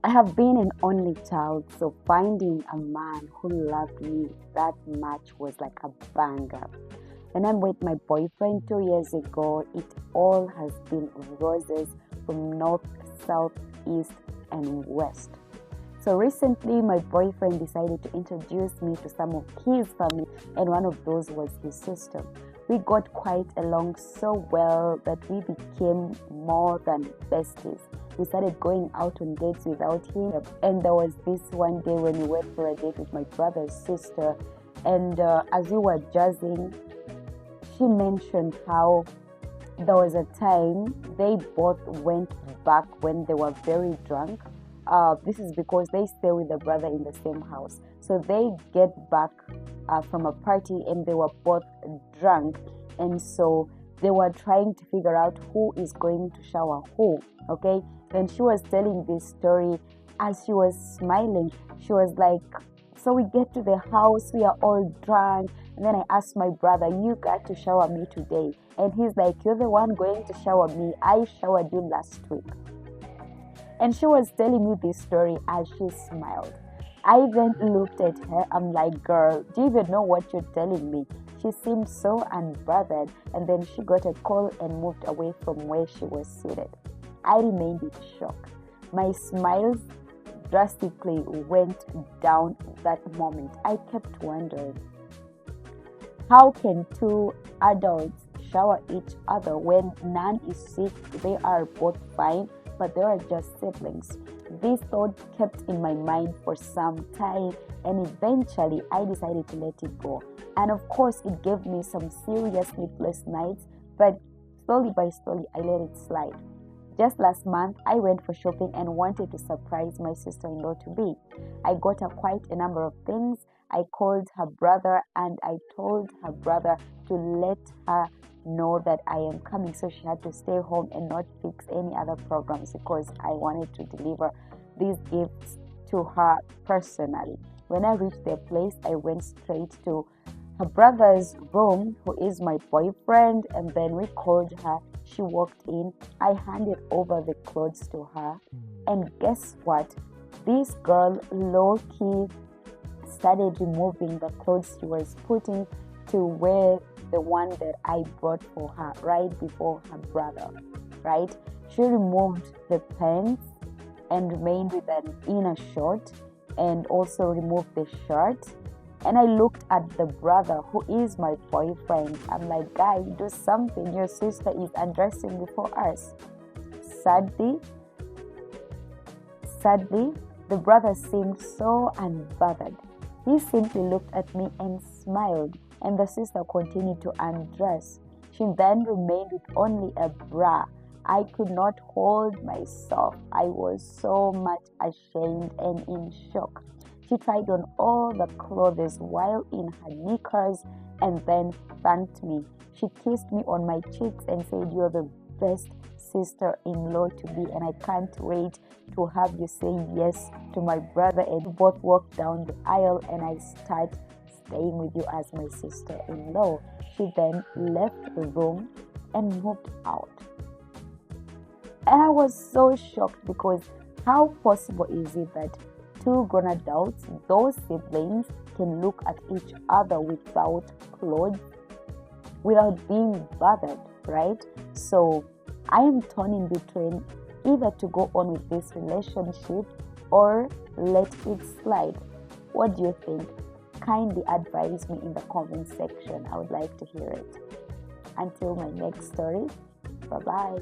I have been an only child, so finding a man who loved me that much was like a banger. When I'm with my boyfriend 2 years ago, it all has been roses from north, south, east, and west. So recently, my boyfriend decided to introduce me to some of his family, and one of those was his sister. We got quite along so well that we became more than besties. We started going out on dates without him, and there was this one day when we went for a date with my brother's sister, and as we were jazzing, she mentioned how there was a time they both went back when they were very drunk. This is because they stay with the brother in the same house. So they get back from a party and they were both drunk. And so they were trying to figure out who is going to shower who. Okay. And she was telling this story as she was smiling. She was like, so we get to the house, we are all drunk. And then I asked my brother, you got to shower me today. And he's like, you're the one going to shower me. I showered you last week. And she was telling me this story as she smiled. I then looked at her. I'm like, girl, do you even know what you're telling me? She seemed so unbothered. And then she got a call and moved away from where she was seated. I remained in shock. My smiles drastically went down that moment. I kept wondering, how can two adults shower each other when none is sick? They are both fine, but they are just siblings. This thought kept in my mind for some time, and eventually I decided to let it go. And of course, it gave me some serious sleepless nights, but slowly by slowly, I let it slide. Just last month, I went for shopping and wanted to surprise my sister-in-law to be. I got her quite a number of things. I called her brother and I told her brother to let her know that I am coming, so she had to stay home and not fix any other programs because I wanted to deliver these gifts to her personally. When I reached their place, I went straight to her brother's room, who is my boyfriend, and then we called her. She walked in. I handed over the clothes to her, and guess what? This girl low-key started removing the clothes she was putting to wear the one that I brought for her right before her brother, right? She removed the pants and remained with an inner short and also removed the shirt. And I looked at the brother, who is my boyfriend. I'm like, guy, do something. Your sister is undressing before us. Sadly, the brother seemed so unbothered. He simply looked at me and smiled, and the sister continued to undress. She then remained with only a bra. I could not hold myself. I was so much ashamed and in shock. She tried on all the clothes while in her knickers and then thanked me. She kissed me on my cheeks and said, you're the best sister-in-law to be, and I can't wait to have you say yes to my brother. And we both walked down the aisle and I start staying with you as my sister-in-law. She then left the room and moved out. And I was so shocked because how possible is it that two grown adults, those siblings, can look at each other without clothes, without being bothered, right? So I am torn in between either to go on with this relationship or let it slide. What do you think? Kindly advise me in the comment section. I would like to hear it. Until my next story, bye-bye.